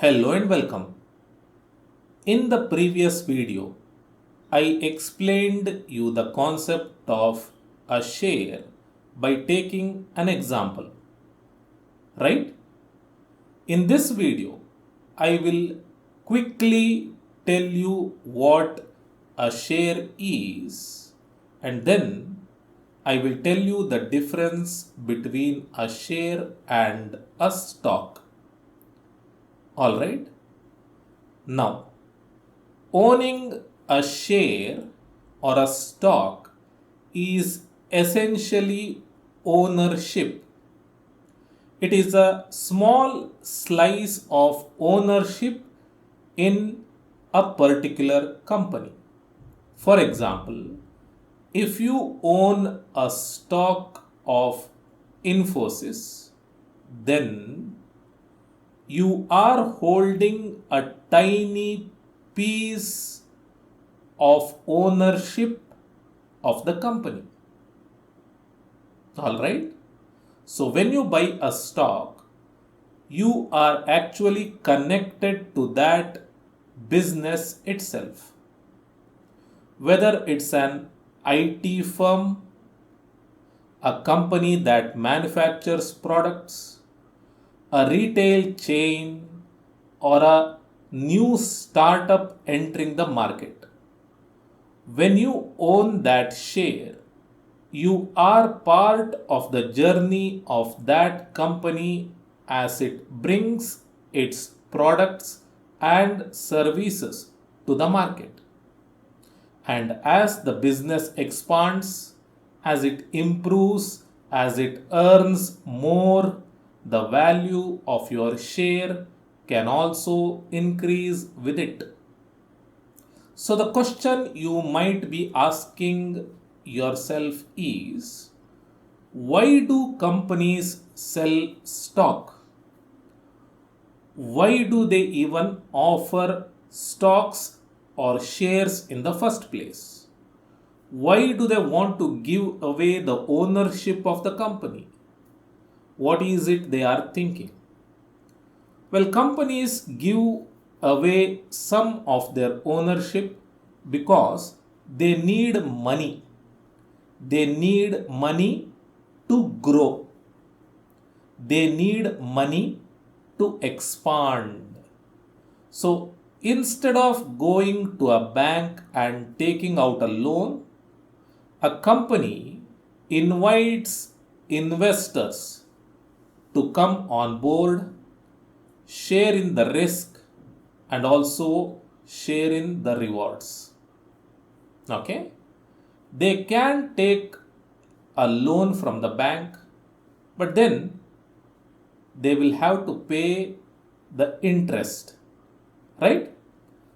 Hello and welcome. In the previous video, I explained you the concept of a share by taking an example, right? In this video, I will quickly tell you what a share is, and then I will tell you the difference between a share and a stock. Alright? Now, owning a share or a stock is essentially ownership. It is a small slice of ownership in a particular company. For example, if you own a stock of Infosys, then you are holding a tiny piece of ownership of the company. Alright? So when you buy a stock, you are actually connected to that business itself. Whether it's an IT firm, a company that manufactures products, a retail chain, or a new startup entering the market. When you own that share, you are part of the journey of that company as it brings its products and services to the market. And as the business expands, as it improves, as it earns more, the value of your share can also increase with it. So, the question you might be asking yourself is, why do companies sell stock? Why do they even offer stocks or shares in the first place? Why do they want to give away the ownership of the company? What is it they are thinking? Well, companies give away some of their ownership because they need money. They need money to grow. They need money to expand. So instead of going to a bank and taking out a loan, a company invites investors to come on board, share in the risk, and also share in the rewards. Okay? They can take a loan from the bank, but then they will have to pay the interest, right?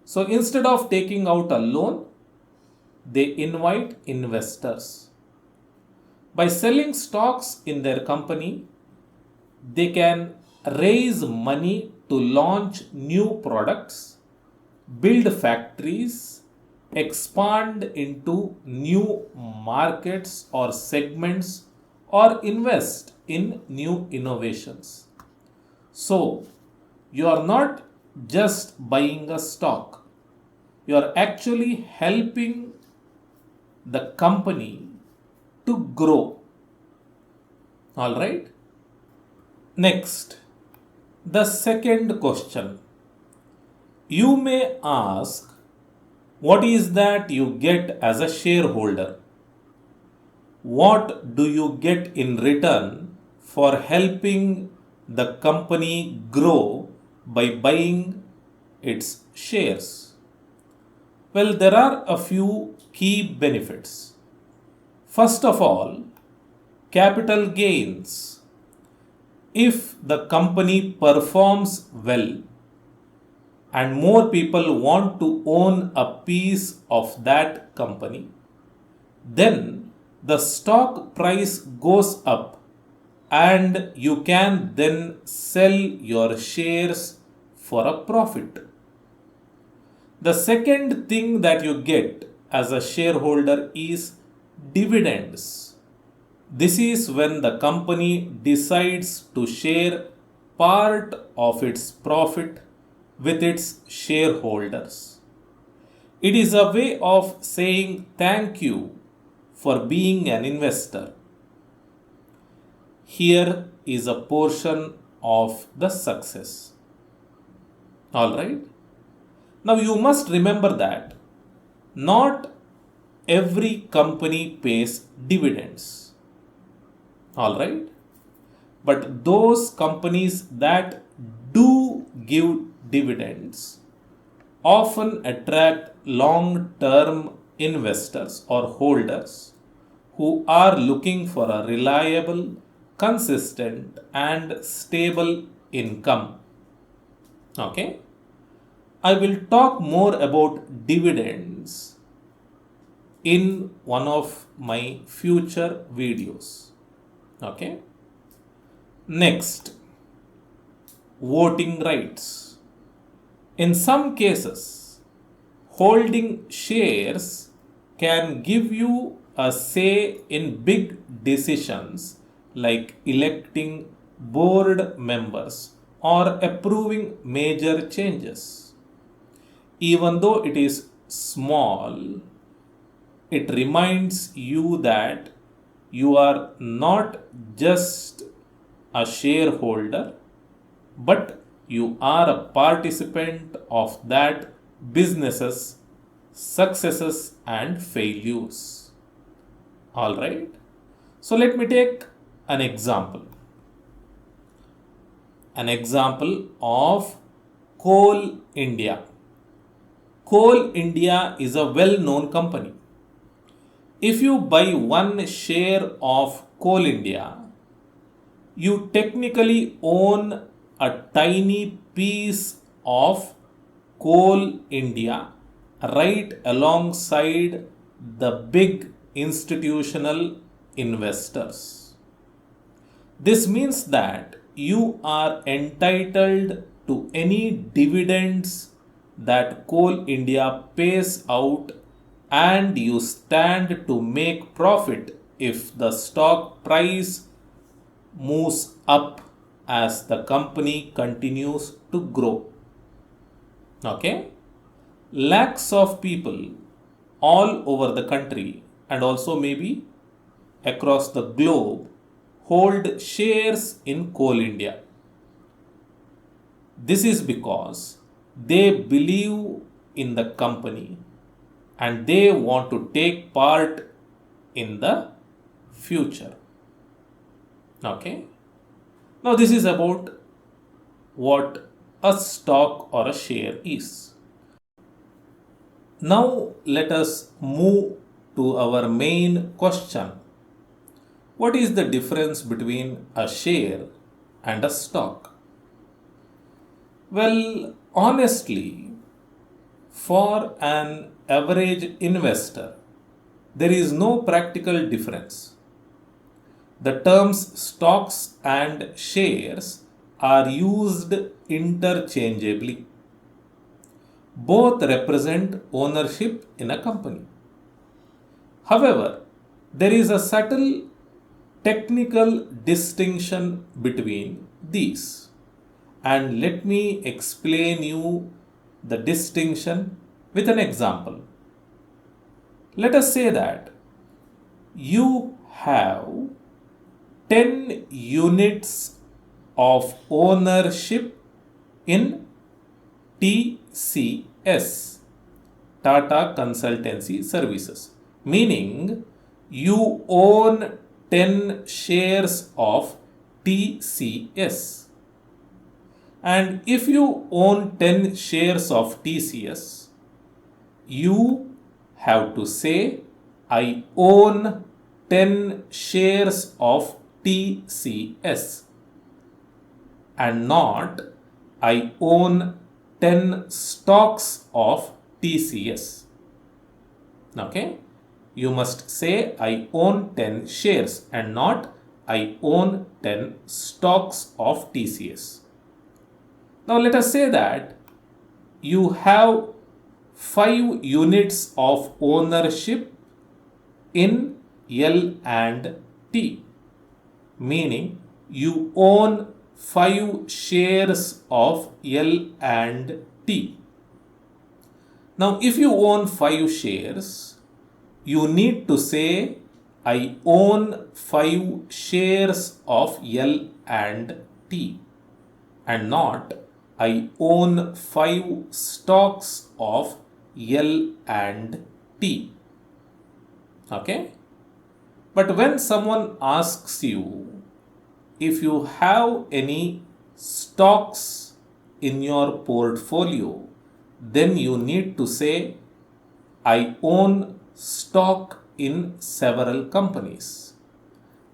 So instead of taking out a loan, they invite investors. By selling stocks in their company, they can raise money to launch new products, build factories, expand into new markets or segments, or invest in new innovations. So, you are not just buying a stock, you are actually helping the company to grow. All right? Next, the second question. You may ask, what is that you get as a shareholder? What do you get in return for helping the company grow by buying its shares? Well, there are a few key benefits. First of all, capital gains. If the company performs well and more people want to own a piece of that company, then the stock price goes up and you can then sell your shares for a profit. The second thing that you get as a shareholder is dividends. This is when the company decides to share part of its profit with its shareholders. It is a way of saying thank you for being an investor. Here is a portion of the success. Alright? Now you must remember that not every company pays dividends. Alright? But those companies that do give dividends often attract long-term investors or holders who are looking for a reliable, consistent and stable income. Okay? I will talk more about dividends in one of my future videos. Okay? Next, voting rights. In some cases, holding shares can give you a say in big decisions like electing board members or approving major changes. Even though it is small, it reminds you that you are not just a shareholder, but you are a participant of that business's successes and failures. Alright? So let me take an example. An example of Coal India. Coal India is a well-known company. If you buy one share of Coal India, you technically own a tiny piece of Coal India right alongside the big institutional investors. This means that you are entitled to any dividends that Coal India pays out, and you stand to make profit if the stock price moves up as the company continues to grow. Okay? Lakhs of people all over the country and also maybe across the globe hold shares in Coal India. This is because they believe in the company and they want to take part in the future. Okay? Now this is about what a stock or a share is. Now let us move to our main question. What is the difference between a share and a stock? Well, honestly, for an average investor, there is no practical difference. The terms stocks and shares are used interchangeably. Both represent ownership in a company. However, there is a subtle technical distinction between these. And let me explain you the distinction with an example. Let us say that you have 10 units of ownership in TCS, Tata Consultancy Services, meaning you own 10 shares of TCS. And if you own 10 shares of TCS, you have to say, I own 10 shares of TCS, and not I own 10 stocks of TCS. Okay? You must say I own 10 shares and not I own 10 stocks of TCS. Now let us say that you have 5 units of ownership in L and T, meaning you own 5 shares of L and T. Now, if you own 5 shares, you need to say, I own 5 shares of L and T, and not, I own 5 stocks of L and T. Okay? But when someone asks you if you have any stocks in your portfolio, then you need to say, I own stock in several companies.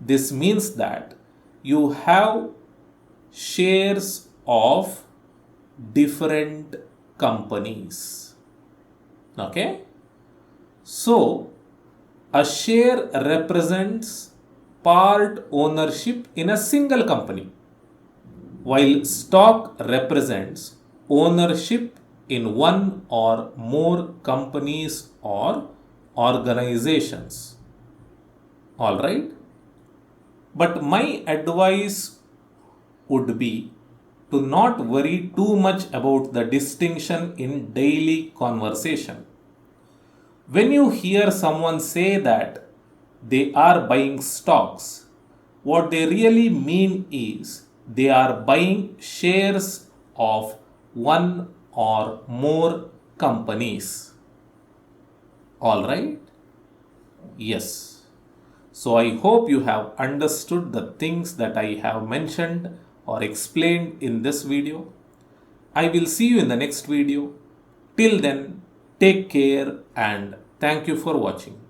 This means that you have shares of different companies. Okay? So, a share represents part ownership in a single company, while stock represents ownership in one or more companies or organizations. Alright? But my advice would be to not worry too much about the distinction in daily conversation. When you hear someone say that they are buying stocks, what they really mean is they are buying shares of one or more companies. Alright? Yes. So I hope you have understood the things that I have mentioned or explained in this video. I will see you in the next video. Till then, take care and thank you for watching.